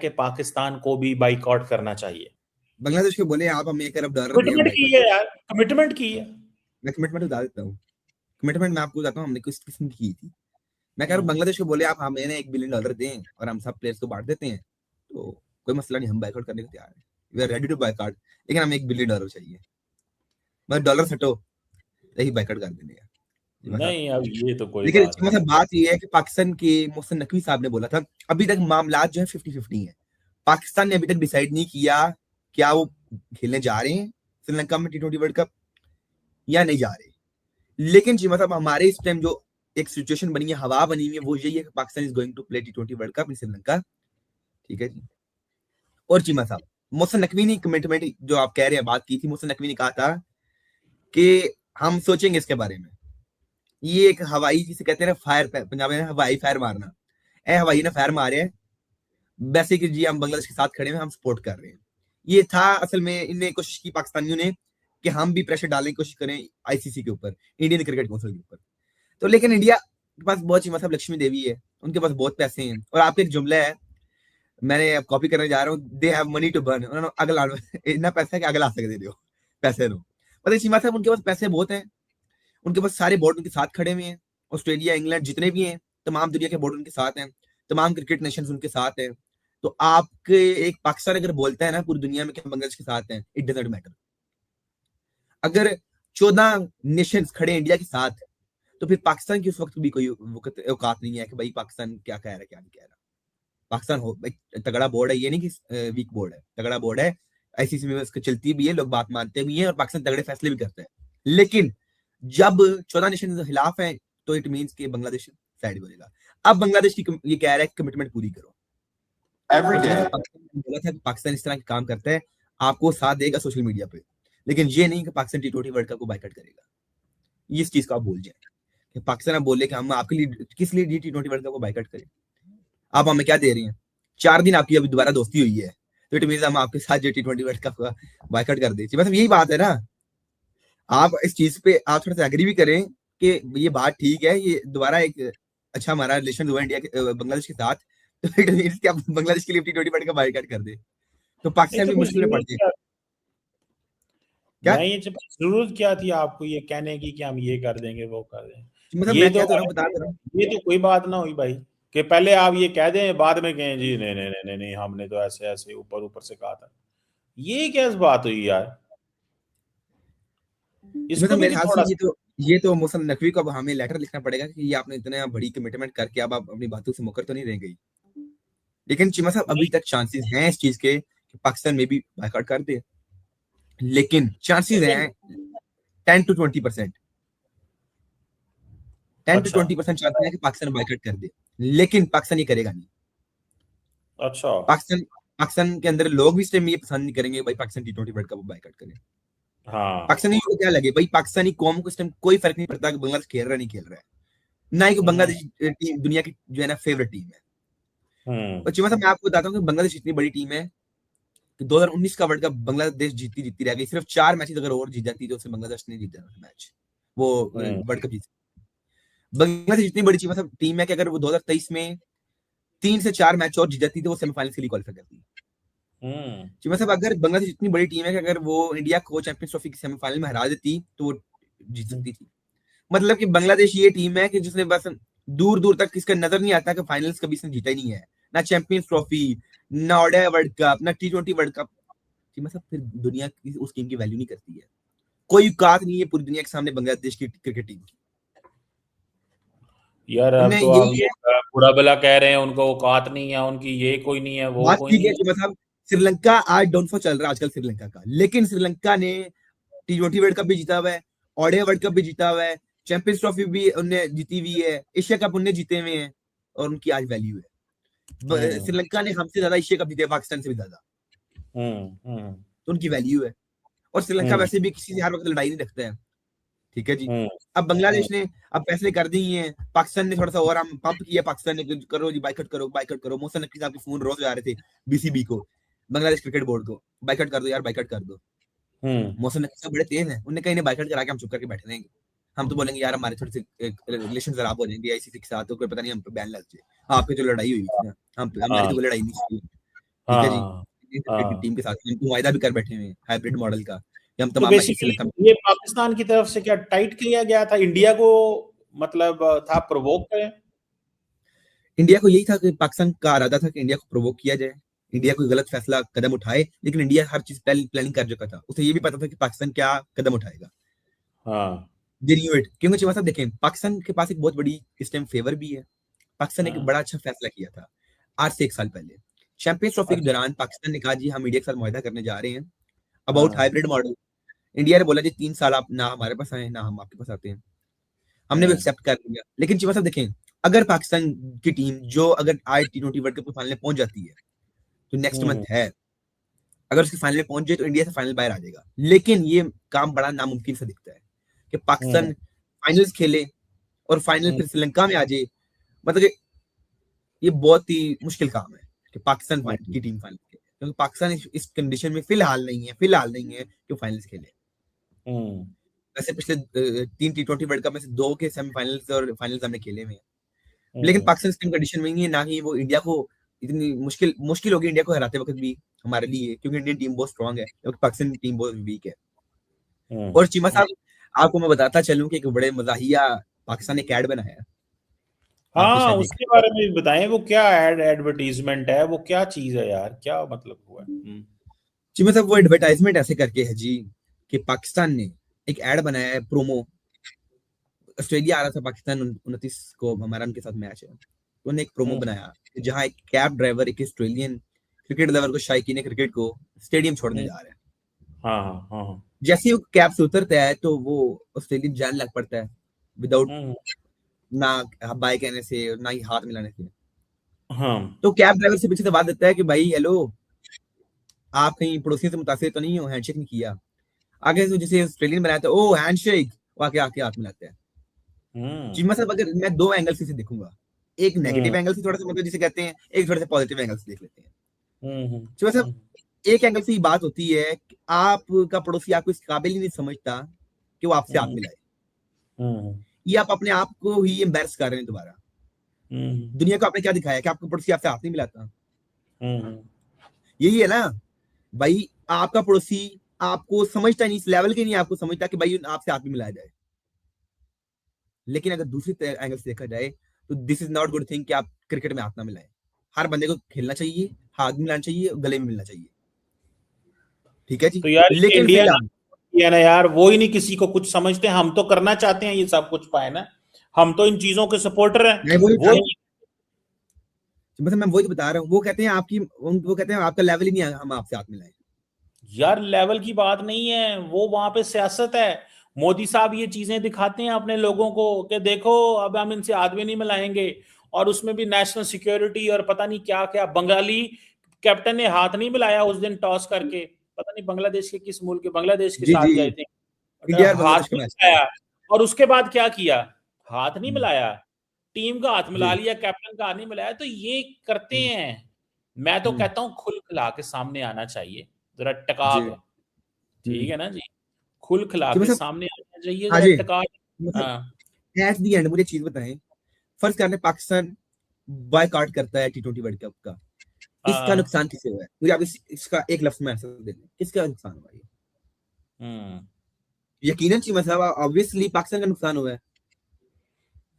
कि पाकिस्तान को भी बाइकआउट करना चाहिए। बांग्लादेश को बोले आप हमें $1 अरब दें, कमिटमेंट की है यार, कमिटमेंट की है। मैं कमिटमेंट बता देता हूँ। कमिटमेंट मैं आपको बताता हूँ हमने किस किस्म की थी। मैं कह रहा हूँ बांग्लादेश को बोले आप हमें $1 बिलियन दें और हम सब प्लेयर्स को बांट देते हैं, तो कोई मसला नहीं, हम बाइकआउट करने को तैयार है, we are ready to buyout, लेकिन हमें $1 बिलियन चाहिए। मतलब डॉलर सटो, यही बाइकआउट कर देंगे नहीं, अब ये तो कोई लेकिन बात नहीं। मतलब बात ये है कि पाकिस्तान के मोहसिन नकवी साहब ने बोला था अभी तक मामला जो है 50-50 है। पाकिस्तान ने अभी तक डिसाइड नहीं किया क्या वो खेलने जा रहे हैं श्रीलंका में T20 वर्ल्ड कप या नहीं जा रहे। लेकिन जी मतलब हमारे इस टाइम जो एक सिचुएशन बनी है, हवा बनी हुई है, वो यही है कि Pakistan is going to play T20 world cup in Sri Lanka. ठीक है जी। और चीमा साहब, मोहसिन नकवी ने कमिटमेंट जो आप कह रहे हैं बात की थी, मोहसिन नकवी ने कहा था कि हम सोचेंगे इसके बारे में। ये एक हवाई जिसे कहते हैं फायर, पंजाबी में हवाई फायर मारना, ए हवाई ने फायर मारे हैं वैसे कि जी हम बांग्लादेश के साथ खड़े हैं, हम सपोर्ट कर रहे हैं। ये था असल में, इनने कोशिश की पाकिस्तानियों ने कि हम भी प्रेशर डालने की कोशिश करें आईसीसी के ऊपर, इंडियन क्रिकेट काउंसिल के ऊपर। तो लेकिन इंडिया के पास बहुत ही मतलब लक्ष्मी देवी है, उनके पास बहुत पैसे हैं। और आपके एक जुमला है, मैंने अब कॉपी करने जा रहा हूँ, they have money to burn, उन्होंने अगला इतना पैसा है कि अगला सकते दो पैसे दो। पता सीमा साहब उनके पास पैसे बहुत हैं, उनके पास सारे बोर्ड उनके साथ खड़े हुए हैं, ऑस्ट्रेलिया इंग्लैंड जितने भी हैं तमाम दुनिया के बोर्ड उनके साथ हैं, तमाम क्रिकेट नेशन उनके साथ हैं। तो आपके एक पाकिस्तान अगर बोलता है ना पूरी दुनिया में कि बांग्लादेश के साथ हैं, इट डजंट मैटर। अगर 14 नेशंस खड़े इंडिया के साथ, तो फिर पाकिस्तान की उस वक्त भी कोई औकात नहीं है कि भाई पाकिस्तान क्या कह रहा है क्या नहीं कह रहा। पाकिस्तान हो भाई तगड़ा बोर्ड है, ये नहीं कि वीक बोर्ड है, तगड़ा बोर्ड है, आईसीसी में उसको चलती भी है, लोग बात मानते भी हैं और पाकिस्तान तगड़े फैसले भी करता है। लेकिन जब 14 नेशन खिलाफ है तो इट मीन्स कि बांग्लादेश साइड बोलेगा। अब बांग्लादेश की ये कह रहा है कमिटमेंट पूरी करो। पाकिस्तान इस तरह के काम करता है, आपको साथ देगा सोशल मीडिया पे, लेकिन ये नहीं कि पाकिस्तान T20 वर्ल्ड कप को बाइकआउट करेगा। इस चीज को आप भूल जाए कि पाकिस्तान आप बोले कि हम आपके लिए किस लिए T20 वर्ल्ड कप को बाइकआउट करें। आप हमें क्या दे रही हैं, 4 दिन आपकी अभी दोबारा दोस्ती हुई है, तो इट मीन हम आपके साथ जो T20 वर्ल्ड कप का बाइकआउट कर देती, मतलब यही बात है ना। आप इस चीज पे आप थोड़ा सा एग्री भी करें कि ये बात ठीक है, ये दोबारा एक अच्छा हमारा रिलेशन हुआ इंडिया के बांग्लादेश के साथ, तो इट मीन कि आप बांग्लादेश के लिए T20 वर्ल्ड कप बाइकआउट कर दे, तो पाकिस्तान भी मुश्किल में पड़ जाए। क्या मैं ये जरूरत क्या थी आपको ये कहने की कि हम ये कर देंगे वो कर देंगे। मतलब ये मैं तो क्या तो बता रहा हूँ, ये तो कोई बात ना हुई भाई कि पहले आप ये कह दें बाद में कहें जी नहीं नहीं नहीं नहीं नहीं हमने तो ऐसे ऐसे ऊपर ऊपर से कहा था। ये क्या बात हुई यार, इसको मतलब भी मेरे तो ख्याल से थोड़ा ये तो मोहसिन नकवी को अब हमें लेटर लिखना पड़ेगा कि ये आपने इतने बड़ी कमिटमेंट करके अब आप अपनी बातों से मुकर तो नहीं रह गई। लेकिन चिमा साहब अभी नहीं। तक चांसेस हैं इस चीज के कि पाकिस्तान में भी बाइकआउट कर दे, लेकिन चांसेस लेकिन हैं 10-20%, अच्छा 10-20% चांसेस है कि पाकिस्तान बाइकआउट कर दे, लेकिन पाकिस्तान ये करेगा नहीं। अच्छा पाकिस्तान पाकिस्तान के अंदर लोग भी इस टाइम ये पसंद नहीं करेंगे भाई Pakistan T20 world cup boycott करे। हाँ पाकिस्तानी को क्या लगे भाई, पाकिस्तानी कौम को इस टाइम कोई फर्क नहीं पड़ता कि बांग्लादेश खेल रहा है नहीं खेल रहा है, ना ही हम्म बांग्लादेश टीम दुनिया की जो है ना फेवरेट टीम है। हम्म और चिमा साहब मैं आपको बताता हूँ कि बांग्लादेश इतनी बड़ी टीम है कि 2019 का वर्ल्ड कप बांग्लादेश जीती जीती रह गई, सिर्फ 4 मैचेस अगर और जीत जाती तो उससे बांग्लादेश ने जीता मैच, वो हम्म वर्ल्ड कप जीत। बांग्लादेश इतनी बड़ी चिमा साहब टीम है कि अगर वो 2023 में 3 से 4 मैच और जीत जाती तो वो सेमीफाइनल के लिए क्वालिफाई करती। हम्म चिमा साहब अगर बांग्लादेश इतनी बड़ी टीम है कि अगर वो इंडिया को चैंपियंस ट्रॉफी के सेमीफाइनल में हरा देती तो वो जीत सकती थी। मतलब कि बांग्लादेश ये टीम है कि जिसने बस दूर दूर तक इसका नजर नहीं आता कि फाइनल्स कभी इसने जीता ही नहीं है, ना चैंपियंस ट्रॉफी, ना ओडीआई वर्ल्ड कप, ना T20 वर्ल्ड कप। मतलब फिर दुनिया की उस टीम की वैल्यू नहीं करती है, कोई औकात नहीं है पूरी दुनिया के सामने बांग्लादेश की क्रिकेट टीम की। यार अब उन्हें तो आप यही ये है बुरा भला कह रहे हैं उनको औकात नहीं है उनकी, ये कोई नहीं है वो बात, कोई ठीक नहीं है है। कि मतलब श्रीलंका आज डाउनफॉल चल रहा है आजकल श्रीलंका का, लेकिन श्रीलंका ने T20 वर्ल्ड कप भी जीता हुआ है, ओडीआई वर्ल्ड कप भी जीता हुआ है, चैंपियंस ट्रॉफी भी उन्हें जीती हुई है, एशिया कप उन्हें जीते हुए हैं, और उनकी आज वैल्यू है। हम्म श्रीलंका ने हमसे ज्यादा एशिया कप जीते पाकिस्तान से भी ज्यादा, हम्म तो उनकी वैल्यू है। और श्रीलंका हम्म वैसे भी किसी से हर वक्त लड़ाई नहीं रखता है। ठीक है जी। हम्म अब हम्म बांग्लादेश ने अब फैसले कर दिए हैं, पाकिस्तान ने थोड़ा सा और हम पंप किया, पाकिस्तान ने करो जी बाइकआउट करो बाइकआउट करो। मोहसिन नकवी साहब के फोन रोज आ रहे थे बीसीबी को, बांग्लादेश क्रिकेट बोर्ड को, बाइकआउट कर दो यार बाइकआउट कर दो। हम्म मोहसिन नकवी साहब बड़े तेज हैं, उन्हें कहीं बाइकआउट करा के हम चुप करके बैठे रहेंगे। हम तो बोलेंगे यार हमारे थोड़े से रिलेशन खराब हो जाएंगे आईसीसी के साथ, तो कोई पता नहीं हम पे बैन लग जाए। आपकी जो लड़ाई हुई थी ना, हम हमारी हाँ तो कोई लड़ाई नहीं थी, ठीक है जी, हाँ इंडियन क्रिकेट की हाँ। टीम के साथ हम तो वायदा भी कर बैठे हुए हैं हाइब्रिड मॉडल का कि हम तो तमाम मैचेस बेसिकली श्रीलंका में। ये पाकिस्तान की तरफ से क्या टाइट किया गया था इंडिया को, मतलब था प्रोवोक करें? इंडिया को यही था कि पाकिस्तान का इरादा था कि इंडिया को प्रोवोक किया जाए, इंडिया कोई गलत फैसला कदम उठाए, लेकिन इंडिया हर चीज प्लानिंग कर चुका था, उसे ये भी पता था कि पाकिस्तान क्या कदम उठाएगा। हाँ दे न्यू इट, क्योंकि चीमा साहब देखें, पाकिस्तान के पास एक बहुत बड़ी इस टाइम फेवर भी है। पाकिस्तान ने एक हाँ। बड़ा अच्छा फैसला किया था आज से 1 साल पहले, चैंपियंस ट्रॉफी के अच्छा। दौरान पाकिस्तान ने कहा जी हम इंडिया के साथ मुआहदा करने जा रहे हैं अबाउट हाँ। Hybrid model. इंडिया ने बोला जी 3 साल आप ना हमारे पास आए ना हम आपके पास आते हैं, हमने भी हम्म एक्सेप्ट कर लिया। लेकिन चीमा साहब देखें, अगर पाकिस्तान की टीम जो अगर आज T20 वर्ल्ड कप के फाइनल में पहुंच जाती है तो नेक्स्ट हम्म मंथ है, अगर उसके फाइनल में पहुंच जाए तो इंडिया से फाइनल बाहर आ जाएगा। लेकिन ये काम बड़ा नामुमकिन सा दिखता है कि हम्म पाकिस्तान फाइनल्स खेले और फाइनल हम्म फिर श्रीलंका में आ जाए। मतलब कि ये बहुत ही मुश्किल काम है कि पाकिस्तान हम्म की टीम फाइनल खेले, क्योंकि पाकिस्तान इस कंडीशन में फिलहाल नहीं है कि फाइनल्स खेले। हम्म वैसे पिछले 3 T20 वर्ल्ड कप में से 2 के सेमीफाइनल्स और फाइनल्स हमने खेले हुए हैं, लेकिन हम्म पाकिस्तान इस टीम कंडीशन में नहीं है, ना ही वो इंडिया को इतनी मुश्किल मुश्किल होगी इंडिया को हराते वक्त भी हमारे लिए, क्योंकि इंडियन टीम बहुत स्ट्रांग है क्योंकि पाकिस्तान टीम बहुत वीक है। और चीमा साहब आपको मैं बताता चलूं कि एक बड़े मजाहिया पाकिस्तान ने एक ऐड बनाया है, आपने हाँ, शायद देखा उसके बारे में भी बताएं, वो क्या एडवर्टीजमेंट है, वो क्या चीज है यार, क्या मतलब हुआ है? है। चीमा साहब वो एडवर्टाइजमेंट ऐसे करके है जी कि पाकिस्तान ने एक ऐड बनाया है प्रोमो। ऑस्ट्रेलिया आ रहा था पाकिस्तान 29 को, हमारा उनके साथ मैच है, तो उन्होंने एक प्रोमो हम्म बनाया जहां एक कैब ड्राइवर एक ऑस्ट्रेलियन क्रिकेट लवर को शायकीन क्रिकेट को स्टेडियम छोड़ने हम्म, जा रहा है। हाँ हाँ हाँ हाँ। जैसे ही वो कैब से उतरता है तो वो ऑस्ट्रेलियन जान लग पड़ता है विदाउट हम्म, ना बाय कहने से और ना ही हाथ मिलाने से। हाँ। तो कैब ड्राइवर से पीछे से बात देता है कि भाई हेलो, आप कहीं पड़ोसियों से मुतासिर तो नहीं हो, हैंडशेक नहीं किया। आगे से जिसे ऑस्ट्रेलियन बनाया था ओ हैंडशेक, वो आके आके हाथ मिलाते हैं। हम्म चीमा साहब अगर मैं 2 एंगल से इसे देखूंगा, एक हम्म नेगेटिव एंगल से थोड़ा सा मतलब जिसे कहते हैं, एक थोड़ा सा पॉजिटिव एंगल से देख लेते हैं। हम्म चीमा साहब हम्म एक एंगल से ये बात होती है कि आपका पड़ोसी आपको इस काबिल ही नहीं समझता कि वो आपसे हाथ हम्म मिलाए, हम्म ये आप अपने आप को ही एम्बैरस कर रहे हैं दोबारा। हम्म दुनिया को आपने क्या दिखाया कि आपका पड़ोसी आपसे हाथ नहीं मिलाता? हम्म यही है ना भाई, आपका पड़ोसी आपको समझता नहीं, इस लेवल के नहीं आपको समझता कि भाई आपसे हाथ भी मिलाया जाए। लेकिन अगर दूसरी एंगल से देखा जाए तो this is not good thing कि आप क्रिकेट में हाथ ना मिलाएं। हर बंदे को खेलना चाहिए, हाथ भी मिलाना चाहिए, गले में मिलना चाहिए, ठीक है जी। तो यार ये लेकिन इंडिया फिलहाल ना यार, वो ही नहीं किसी को कुछ समझते। हम तो करना चाहते हैं ये सब कुछ पाए ना, हम तो इन चीजों के सपोर्टर हैं। मैं वही बता वो रहा हूँ, ही मतलब मैं वही तो बता रहा हूँ, वो कहते हैं वो कहते हैं आपका लेवल ही नहीं है हम आपसे हाथ मिलाएं। यार, लेवल की बात नहीं है, वो वहां पे सियासत है। मोदी साहब ये चीजें दिखाते हैं अपने लोगों को कि देखो अब हम इनसे हाथ भी नहीं मिलाएंगे, और उसमें भी नेशनल सिक्योरिटी और पता नहीं क्या क्या। बंगाली कैप्टन ने हाथ नहीं मिलाया उस दिन टॉस करके, पता नहीं बांग्लादेश के किस मुल्क के, बांग्लादेश के जी साथ जी, गए थे, इंडिया और हाथ बांग्लादेश का नहीं मैच था। मिलाया। और उसके बाद क्या किया? हाथ नहीं हम्म, मिलाया, टीम का हाथ मिला जी लिया, कैप्टन का हाथ नहीं मिलाया। तो ये करते हम्म, हैं। मैं तो हम्म, कहता हूं खुल खिला के सामने आना चाहिए, जरा टका जी के। ठीक जी। है ना जी, खुल खिला कि के मतलब सामने आना चाहिए, हाँ जरा जी, टका। मतलब हाँ एट दी एंड मुझे एक चीज बताएं, फर्ज करने पाकिस्तान बायकॉट करता है T20 वर्ल्ड कप का, इसका हाँ। नुकसान किसे हुआ है? मुझे आप इसका एक लफ्ज में आंसर दे दें, किसका नुकसान हुआ है? हम्म यकीनन ची मतलब ऑब्वियसली पाकिस्तान का नुकसान हुआ है।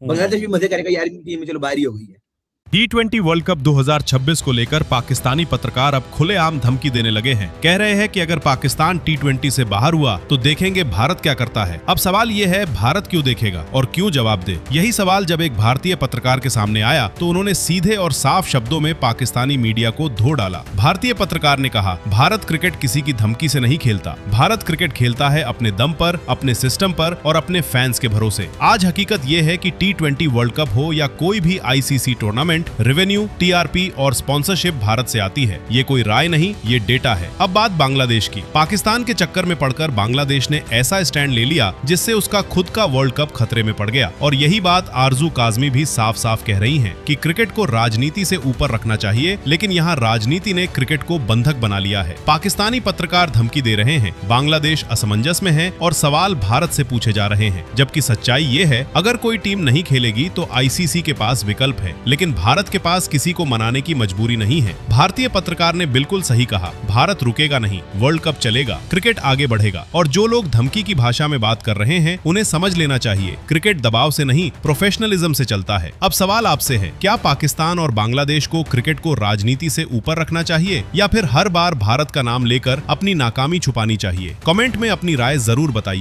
बांग्लादेश भी हम्म मजे करेगा यार, इनकी टीम चलो बाहर ही हो गई है। T20 वर्ल्ड कप 2026 को लेकर पाकिस्तानी पत्रकार अब खुलेआम धमकी देने लगे हैं। कह रहे हैं कि अगर पाकिस्तान T20 से बाहर हुआ तो देखेंगे भारत क्या करता है। अब सवाल ये है, भारत क्यों देखेगा और क्यों जवाब दे? यही सवाल जब एक भारतीय पत्रकार के सामने आया तो उन्होंने सीधे और साफ शब्दों में पाकिस्तानी मीडिया को धो डाला। भारतीय पत्रकार ने कहा, भारत क्रिकेट किसी की धमकी से नहीं खेलता। भारत क्रिकेट खेलता है अपने दम पर, अपने सिस्टम पर और अपने फैंस के भरोसे। आज हकीकत ये है कि T20 वर्ल्ड कप हो या कोई भी ICC टूर्नामेंट, रेवेन्यू, TRP और स्पॉन्सरशिप भारत से आती है। ये कोई राय नहीं, ये डेटा है। अब बात बांग्लादेश की। पाकिस्तान के चक्कर में पड़कर बांग्लादेश ने ऐसा स्टैंड ले लिया जिससे उसका खुद का वर्ल्ड कप खतरे में पड़ गया। और यही बात आरजू काजमी भी साफ साफ कह रही हैं कि क्रिकेट को राजनीति से ऊपर रखना चाहिए, लेकिन यहाँ राजनीति ने क्रिकेट को बंधक बना लिया है। पाकिस्तानी पत्रकार धमकी दे रहे हैं, बांग्लादेश असमंजस में है और सवाल भारत से पूछे जा रहे हैं, जबकि सच्चाई ये है, अगर कोई टीम नहीं खेलेगी तो ICC के पास विकल्प है, लेकिन भारत के पास किसी को मनाने की मजबूरी नहीं है। भारतीय पत्रकार ने बिल्कुल सही कहा, भारत रुकेगा नहीं, वर्ल्ड कप चलेगा, क्रिकेट आगे बढ़ेगा। और जो लोग धमकी की भाषा में बात कर रहे हैं उन्हें समझ लेना चाहिए, क्रिकेट दबाव से नहीं प्रोफेशनलिज्म से चलता है। अब सवाल आपसे है, क्या पाकिस्तान और बांग्लादेश को क्रिकेट को राजनीति से ऊपर रखना चाहिए या फिर हर बार भारत का नाम लेकर अपनी नाकामी छुपानी चाहिए? कमेंट में अपनी राय जरूर बताइए।